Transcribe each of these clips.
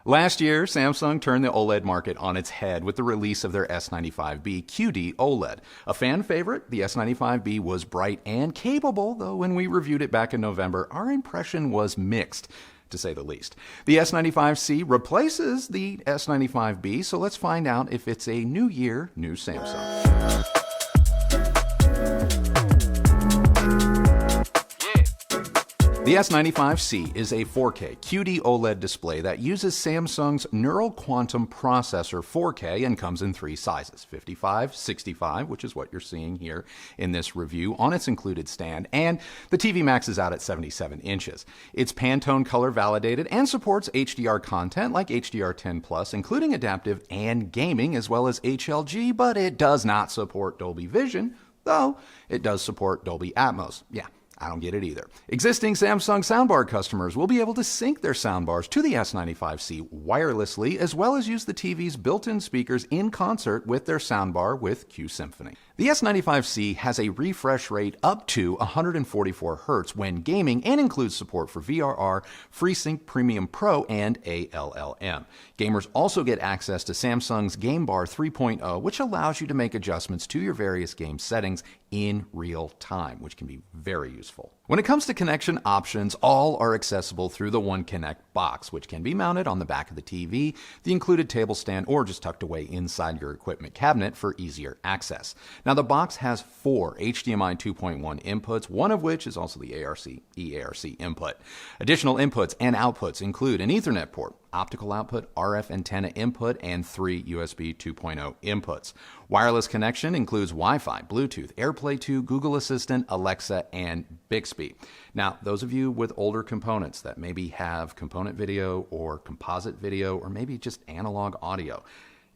Last year, Samsung turned the OLED market on its head with the release of their S95B QD-OLED. A fan favorite, the S95B was bright and capable, though when we reviewed it back in November, our impression was mixed, to say the least. The S95C replaces the S95B, so let's find out if it's a new year, new Samsung. The S95C is a 4K QD-OLED display that uses Samsung's Neural Quantum Processor 4K and comes in three sizes, 55, 65, which is what you're seeing here in this review on its included stand, and the TV maxes out at 77 inches. It's Pantone color validated and supports HDR content like HDR10+, including adaptive and gaming, as well as HLG, but it does not support Dolby Vision, though it does support Dolby Atmos. Yeah. I don't get it either. Existing Samsung soundbar customers will be able to sync their soundbars to the S95C wirelessly, as well as use the TV's built-in speakers in concert with their soundbar with Q Symphony. The S95C has a refresh rate up to 144 Hz when gaming and includes support for VRR, FreeSync Premium Pro, and ALLM. Gamers also get access to Samsung's Game Bar 3.0, which allows you to make adjustments to your various game settings in real time, which can be very useful. When it comes to connection options, all are accessible through the One Connect box, which can be mounted on the back of the TV, the included table stand, or just tucked away inside your equipment cabinet for easier access. Now, the box has 4 HDMI 2.1 inputs, one of which is also the eARC input. Additional inputs and outputs include an Ethernet port, optical output, RF antenna input, and 3 USB 2.0 inputs. Wireless connection includes Wi-Fi, Bluetooth, AirPlay 2, Google Assistant, Alexa, and Bixby. Now, those of you with older components that maybe have component video or composite video or maybe just analog audio,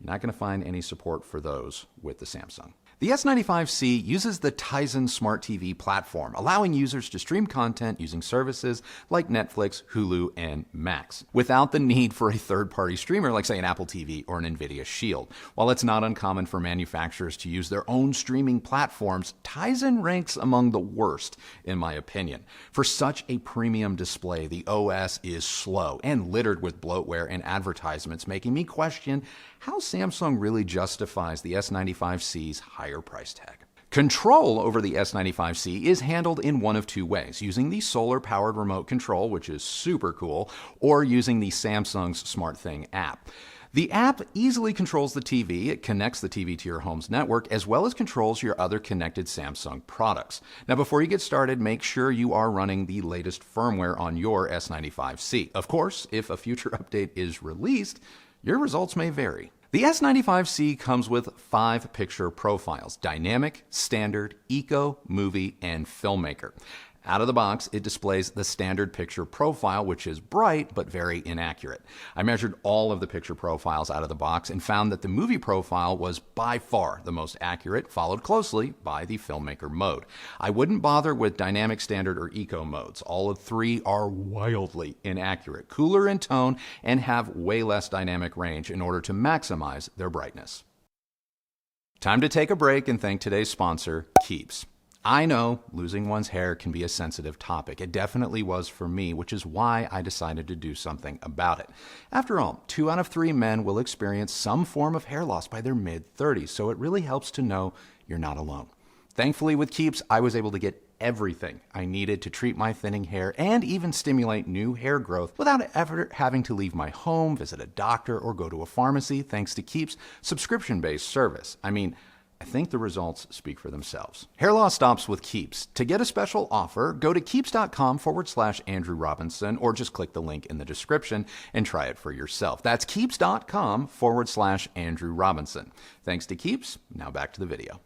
you're not going to find any support for those with the Samsung. The S95C uses the TIZEN Smart TV platform, allowing users to stream content using services like Netflix, Hulu, and Max, without the need for a third-party streamer like, say, an Apple TV or an NVIDIA Shield. While it's not uncommon for manufacturers to use their own streaming platforms, TIZEN ranks among the worst, in my opinion. For such a premium display, the OS is slow and littered with bloatware and advertisements, making me question how Samsung really justifies the S95C's higher price tag. Control over the S95C is handled in one of two ways, using the solar-powered remote control, which is super cool, or using the Samsung's SmartThing app. The app easily controls the TV, it connects the TV to your home's network, as well as controls your other connected Samsung products. Now, before you get started, make sure you are running the latest firmware on your S95C. Of course, if a future update is released, your results may vary. The S95C comes with 5 picture profiles: Dynamic, Standard, Eco, Movie, and Filmmaker. Out of the box, it displays the standard picture profile, which is bright but very inaccurate. I measured all of the picture profiles out of the box and found that the movie profile was by far the most accurate, followed closely by the filmmaker mode. I wouldn't bother with dynamic, standard, or eco modes. All of 3 are wildly inaccurate, cooler in tone, and have way less dynamic range in order to maximize their brightness. Time to take a break and thank today's sponsor, Keeps. I know losing one's hair can be a sensitive topic. It definitely was for me, which is why I decided to do something about it. After all, 2 out of 3 men will experience some form of hair loss by their mid-30s, so it really helps to know you're not alone. Thankfully, with Keeps, I was able to get everything I needed to treat my thinning hair and even stimulate new hair growth without ever having to leave my home, visit a doctor, or go to a pharmacy, thanks to Keeps' subscription-based service. I think the results speak for themselves. Hair loss stops with Keeps. To get a special offer, go to keeps.com/Andrew Robinson or just click the link in the description and try it for yourself. That's keeps.com/Andrew Robinson. Thanks to Keeps. Now back to the video.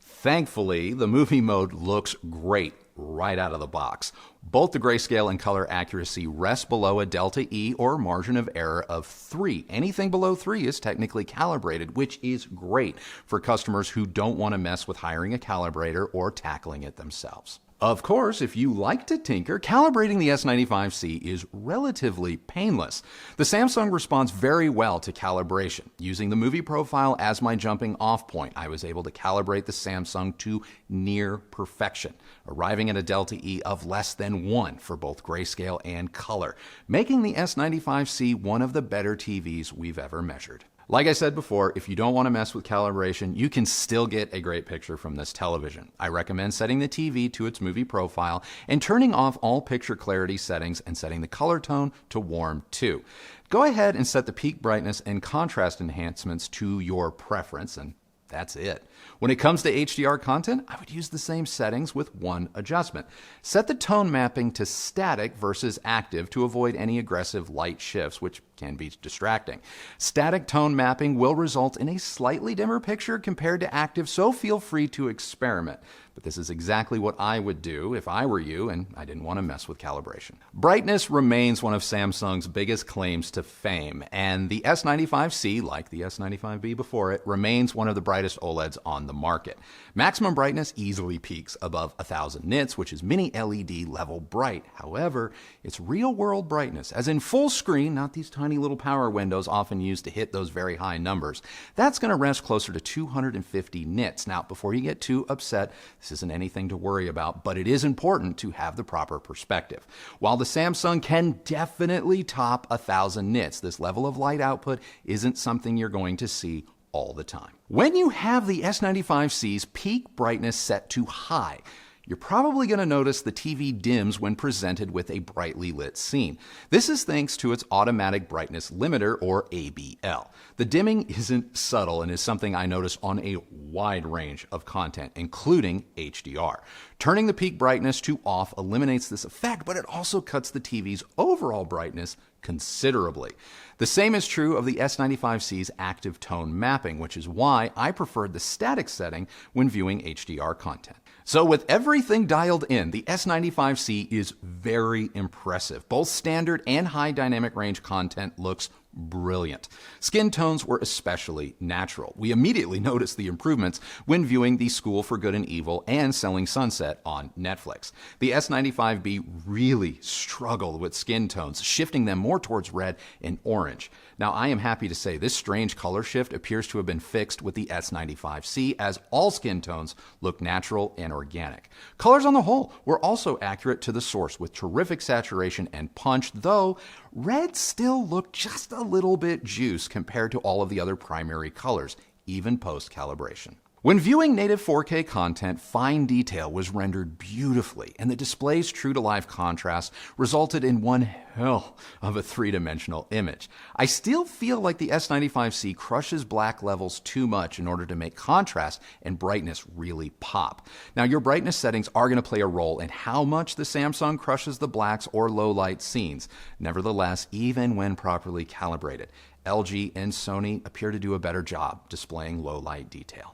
Thankfully, the movie mode looks great right out of the box. Both the grayscale and color accuracy rest below a delta E or margin of error of 3. Anything below 3 is technically calibrated, which is great for customers who don't want to mess with hiring a calibrator or tackling it themselves. Of course, if you like to tinker, calibrating the S95C is relatively painless. The Samsung responds very well to calibration. Using the movie profile as my jumping off point, I was able to calibrate the Samsung to near perfection, arriving at a delta E of less than 1 for both grayscale and color, making the S95C one of the better TVs we've ever measured. Like I said before, if you don't want to mess with calibration, you can still get a great picture from this television. I recommend setting the TV to its movie profile and turning off all picture clarity settings and setting the color tone to warm too. Go ahead and set the peak brightness and contrast enhancements to your preference, and that's it. When it comes to HDR content, I would use the same settings with one adjustment. Set the tone mapping to static versus active to avoid any aggressive light shifts, which can be distracting. Static tone mapping will result in a slightly dimmer picture compared to active, so feel free to experiment. But this is exactly what I would do if I were you and I didn't want to mess with calibration. Brightness remains one of Samsung's biggest claims to fame, and the S95C, like the S95B before it, remains one of the brightest OLEDs on the market. Maximum brightness easily peaks above 1000 nits, which is mini LED level bright. However, it's real-world brightness, as in full screen, not these tiny little power windows often used to hit those very high numbers. That's going to rest closer to 250 nits. Now, before you get too upset, this isn't anything to worry about, but it is important to have the proper perspective. While the Samsung can definitely top 1000 nits, this level of light output isn't something you're going to see all the time. When you have the S95C's peak brightness set to high, you're probably going to notice the TV dims when presented with a brightly lit scene. This is thanks to its automatic brightness limiter, or ABL. The dimming isn't subtle and is something I notice on a wide range of content, including HDR. Turning the peak brightness to off eliminates this effect, but it also cuts the TV's overall brightness considerably. The same is true of the S95C's active tone mapping, which is why I preferred the static setting when viewing HDR content. So with everything dialed in, the S95C is very impressive. Both standard and high dynamic range content looks brilliant. Skin tones were especially natural. We immediately noticed the improvements when viewing The School for Good and Evil and Selling Sunset on Netflix. The S95B really struggled with skin tones, shifting them more towards red and orange. Now, I am happy to say this strange color shift appears to have been fixed with the S95C, as all skin tones look natural and organic. Colors on the whole were also accurate to the source, with terrific saturation and punch, though red still looked just a little bit juice compared to all of the other primary colors, even post-calibration. When viewing native 4K content, fine detail was rendered beautifully, and the display's true-to-life contrast resulted in one hell of a three-dimensional image. I still feel like the S95C crushes black levels too much in order to make contrast and brightness really pop. Now, your brightness settings are going to play a role in how much the Samsung crushes the blacks or low-light scenes. Nevertheless, even when properly calibrated, LG and Sony appear to do a better job displaying low-light detail.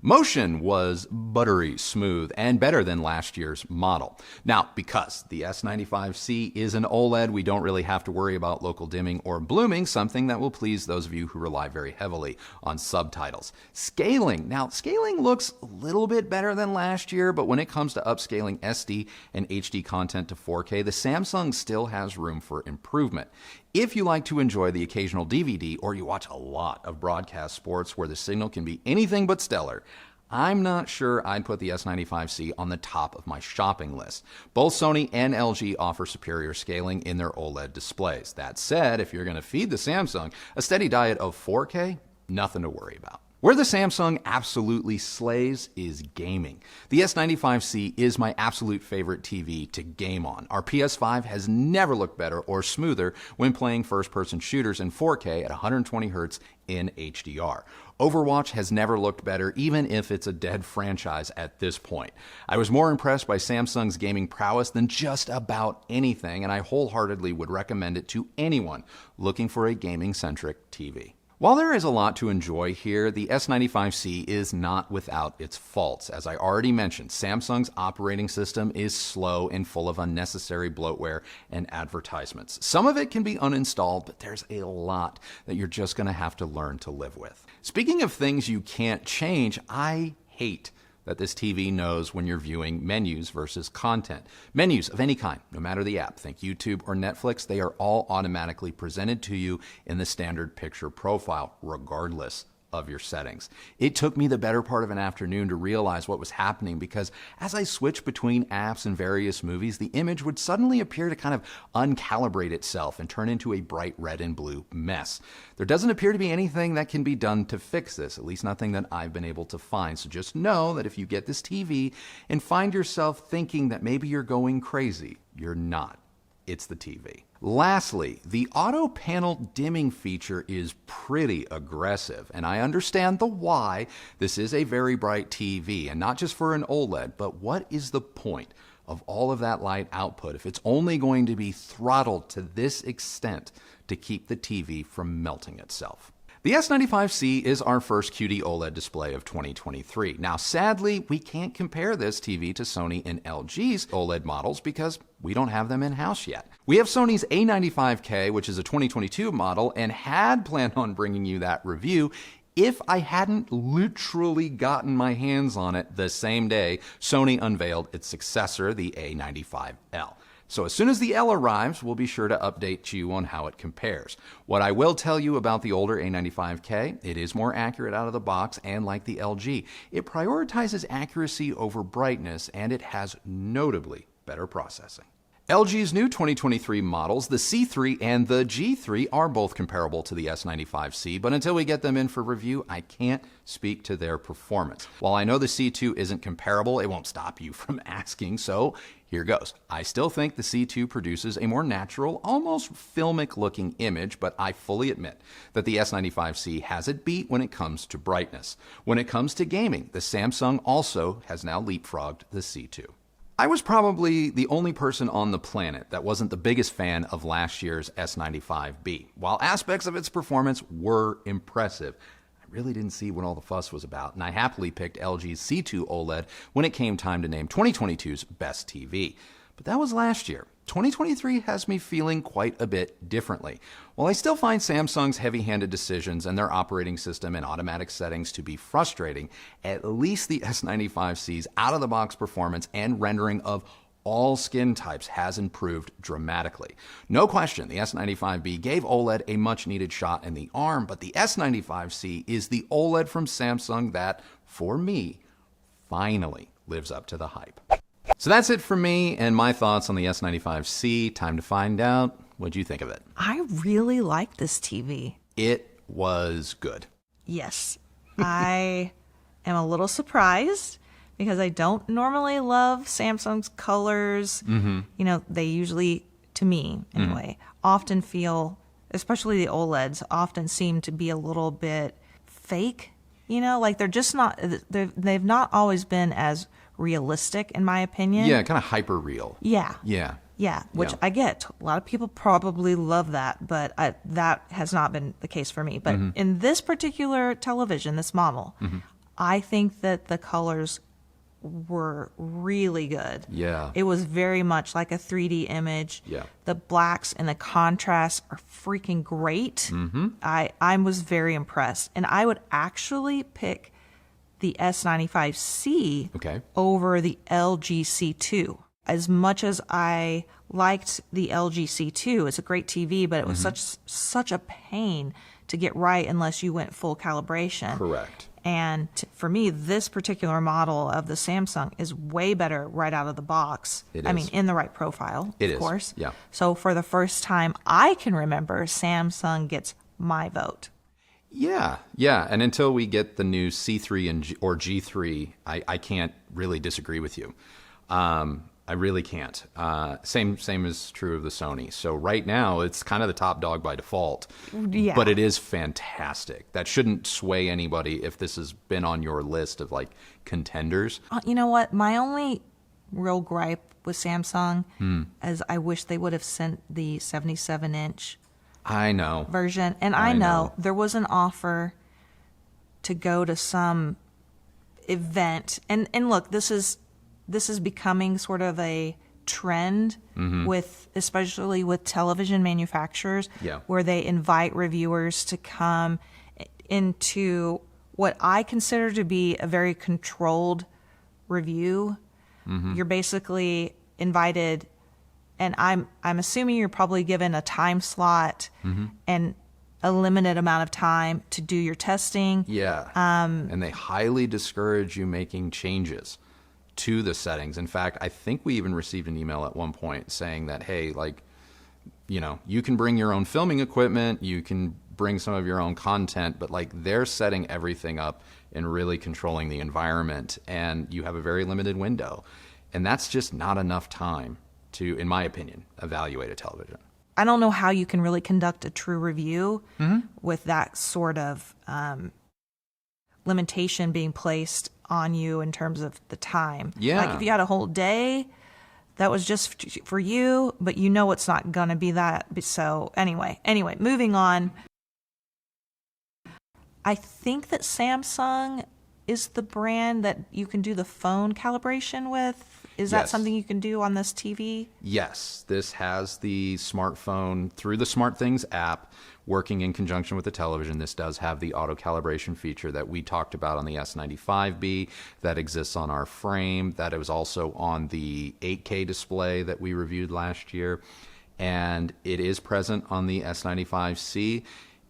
Motion was buttery smooth and better than last year's model. Now, because the S95C is an OLED, we don't really have to worry about local dimming or blooming, something that will please those of you who rely very heavily on subtitles. Scaling. Now, scaling looks a little bit better than last year, but when it comes to upscaling SD and HD content to 4K, the Samsung still has room for improvement. If you like to enjoy the occasional DVD, or you watch a lot of broadcast sports where the signal can be anything but stellar, I'm not sure I'd put the S95C on the top of my shopping list. Both Sony and LG offer superior scaling in their OLED displays. That said, if you're going to feed the Samsung a steady diet of 4K, nothing to worry about. Where the Samsung absolutely slays is gaming. The S95C is my absolute favorite TV to game on. Our PS5 has never looked better or smoother when playing first-person shooters in 4K at 120 Hz in HDR. Overwatch has never looked better, even if it's a dead franchise at this point. I was more impressed by Samsung's gaming prowess than just about anything, and I wholeheartedly would recommend it to anyone looking for a gaming-centric TV. While there is a lot to enjoy here, the S95C is not without its faults. As I already mentioned, Samsung's operating system is slow and full of unnecessary bloatware and advertisements. Some of it can be uninstalled, but there's a lot that you're just going to have to learn to live with. Speaking of things you can't change, I hate that this TV knows when you're viewing menus versus content. Menus of any kind, no matter the app, think YouTube or Netflix, they are all automatically presented to you in the standard picture profile, regardless of your settings. It took me the better part of an afternoon to realize what was happening because as I switched between apps and various movies, the image would suddenly appear to kind of uncalibrate itself and turn into a bright red and blue mess. There doesn't appear to be anything that can be done to fix this, at least nothing that I've been able to find. So just know that if you get this TV and find yourself thinking that maybe you're going crazy, you're not. It's the TV. Lastly, the auto panel dimming feature is pretty aggressive, and I understand the why. This is a very bright TV, and not just for an OLED, but what is the point of all of that light output if it's only going to be throttled to this extent to keep the TV from melting itself? The S95C is our first QD-OLED display of 2023. Now, sadly, we can't compare this TV to Sony and LG's OLED models because we don't have them in-house yet. We have Sony's A95K, which is a 2022 model, and had planned on bringing you that review if I hadn't literally gotten my hands on it the same day Sony unveiled its successor, the A95L. So as soon as the L arrives, we'll be sure to update you on how it compares. What I will tell you about the older A95K, it is more accurate out of the box, and like the LG, it prioritizes accuracy over brightness, and it has notably better processing. LG's new 2023 models, the C3 and the G3, are both comparable to the S95C, but until we get them in for review, I can't speak to their performance. While I know the C2 isn't comparable, it won't stop you from asking, so here goes. I still think the C2 produces a more natural, almost filmic looking image, but I fully admit that the S95C has it beat when it comes to brightness. When it comes to gaming, the Samsung also has now leapfrogged the C2. I was probably the only person on the planet that wasn't the biggest fan of last year's S95B. While aspects of its performance were impressive, I really didn't see what all the fuss was about, and I happily picked LG's C2 OLED when it came time to name 2022's best TV. But that was last year. 2023 has me feeling quite a bit differently. While I still find Samsung's heavy-handed decisions and their operating system and automatic settings to be frustrating, at least the S95C's out-of-the-box performance and rendering of all skin types has improved dramatically. No question, the S95B gave OLED a much-needed shot in the arm, but the S95C is the OLED from Samsung that, for me, finally lives up to the hype. So that's it for me and my thoughts on the S95C. Time to find out what you think of it. I really like this TV. It was good. Yes. I am a little surprised because I don't normally love Samsung's colors. You know, they usually, to me anyway, often feel, especially the OLEDs, often seem to be a little bit fake. You know, like they're just not, they've not always been as realistic, in my opinion. Yeah, kind of hyper real. Yeah. Yeah. Yeah, which I get. A lot of people probably love that, but that has not been the case for me. But in this particular television, this model, I think that the colors were really good. Yeah. It was very much like a 3D image. Yeah. The blacks and the contrasts are freaking great. I was very impressed. And I would actually pick the S95C over the LG C2. As much as I liked the LG C2, it's a great TV, but it was such a pain to get right unless you went full calibration. Correct. And for me, this particular model of the Samsung is way better right out of the box. It is. I mean, in the right profile, of course. Yeah. So for the first time I can remember, Samsung gets my vote. Yeah, yeah. And until we get the new C3 or G3, I can't really disagree with you. I really can't. Same is true of the Sony. So right now, it's kind of the top dog by default. Yeah. But it is fantastic. That shouldn't sway anybody if this has been on your list of like contenders. You know what? My only real gripe with Samsung is I wish they would have sent the 77-inch I know. version. And I know there was an offer to go to some event. And look, this is becoming sort of a trend with, especially with television manufacturers, where they invite reviewers to come into what I consider to be a very controlled review. You're basically invited, and I'm assuming you're probably given a time slot and a limited amount of time to do your testing. Yeah. And they highly discourage you making changes to the settings. In fact, I think we even received an email at one point saying that, hey, like, you know, you can bring your own filming equipment, you can bring some of your own content, but like they're setting everything up and really controlling the environment, and you have a very limited window. And that's just not enough time to, in my opinion, evaluate a television. I don't know how you can really conduct a true review with that sort of limitation being placed on you in terms of the time. Yeah. Like if you had a whole day that was just for you, but you know it's not going to be that. So anyway, moving on. I think that Samsung is the brand that you can do the phone calibration with. Is that something you can do on this TV? Yes, this has the smartphone through the SmartThings app working in conjunction with the television. This does have the auto calibration feature that we talked about on the S95B that exists on our frame. That it was also on the 8K display that we reviewed last year. And it is present on the S95C.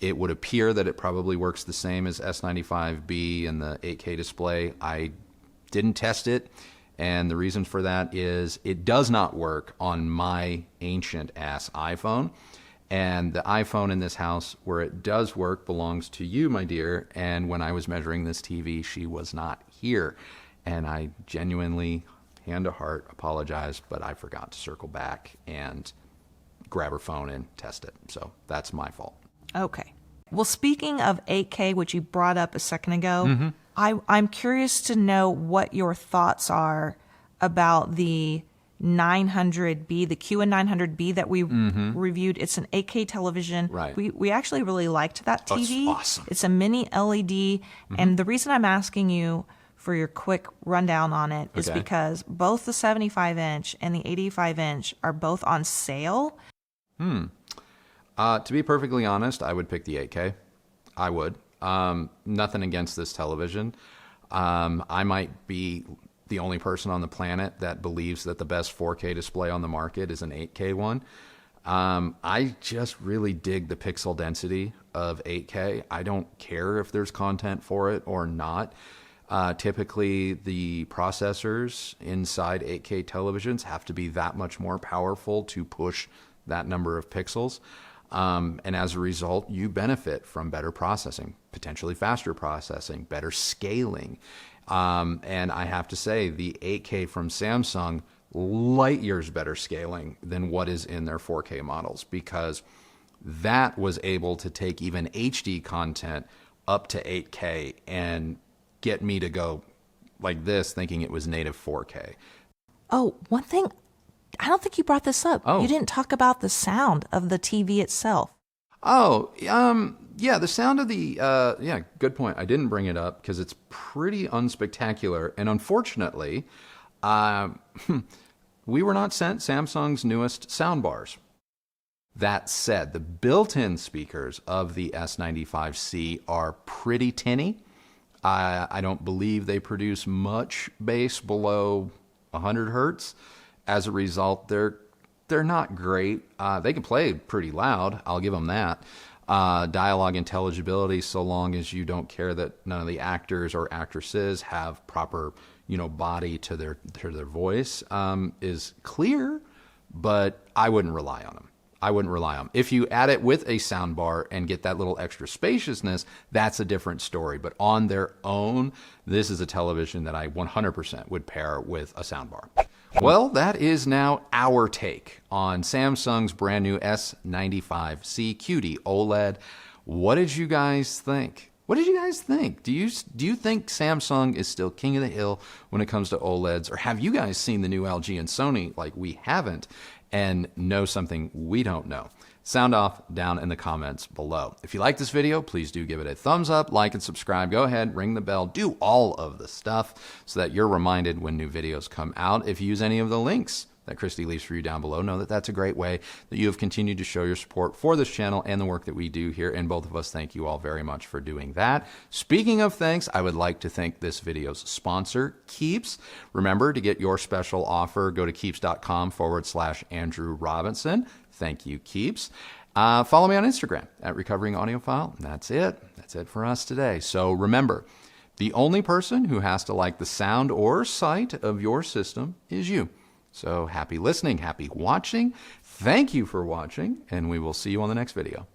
It would appear that it probably works the same as S95B and the 8K display. I didn't test it. And the reason for that is it does not work on my ancient-ass iPhone. And the iPhone in this house, where it does work, belongs to you, my dear. And when I was measuring this TV, she was not here. And I genuinely, hand to heart, apologize, but I forgot to circle back and grab her phone and test it. So that's my fault. Okay. Well, speaking of 8K, which you brought up a second ago, I'm curious to know what your thoughts are about the 900B, the QN900B that we reviewed. It's an 8K television. Right. We actually really liked that TV. Oh, it's awesome. It's a mini LED. And the reason I'm asking you for your quick rundown on it is because both the 75-inch and the 85-inch are both on sale. To be perfectly honest, I would pick the 8K. I would. Nothing against this television. I might be the only person on the planet that believes that the best 4K display on the market is an 8K one. I just really dig the pixel density of 8K. I don't care if there's content for it or not. Typically, the processors inside 8K televisions have to be that much more powerful to push that number of pixels. And as a result, you benefit from better processing, potentially faster processing, better scaling. And I have to say, the 8K from Samsung, light years better scaling than what is in their 4K models, because that was able to take even HD content up to 8K and get me to go like this, thinking it was native 4K. Oh, one thing. I don't think you brought this up. Oh. You didn't talk about the sound of the TV itself. Oh, yeah, the sound of the, yeah, good point. I didn't bring it up because it's pretty unspectacular. And unfortunately, we were not sent Samsung's newest soundbars. That said, the built-in speakers of the S95C are pretty tinny. I don't believe they produce much bass below 100 hertz. As a result, they're not great. They can play pretty loud. I'll give them that. Dialogue intelligibility, so long as you don't care that none of the actors or actresses have proper, body to their voice, is clear. But I wouldn't rely on them. If you add it with a soundbar and get that little extra spaciousness, that's a different story. But on their own, this is a television that I 100% would pair with a soundbar. Well, that is now our take on Samsung's brand new S95C QD-OLED. What did you guys think? Do you think Samsung is still king of the hill when it comes to OLEDs? Or have you guys seen the new LG and Sony like we haven't and know something we don't know? Sound off down in the comments below. If you like this video, please do give it a thumbs up, like and subscribe. Go ahead, ring the bell, do all of the stuff so that you're reminded when new videos come out. If you use any of the links that Kristi leaves for you down below, know that that's a great way that you have continued to show your support for this channel and the work that we do here, and both of us thank you all very much for doing that. Speaking of thanks, I would like to thank this video's sponsor, Keeps. Remember, to get your special offer, go to keeps.com/Andrew Robinson. Thank you, Keeps. Follow me on Instagram at Recovering Audiophile. That's it. That's it for us today. So remember, the only person who has to like the sound or sight of your system is you. So happy listening, happy watching. Thank you for watching, and we will see you on the next video.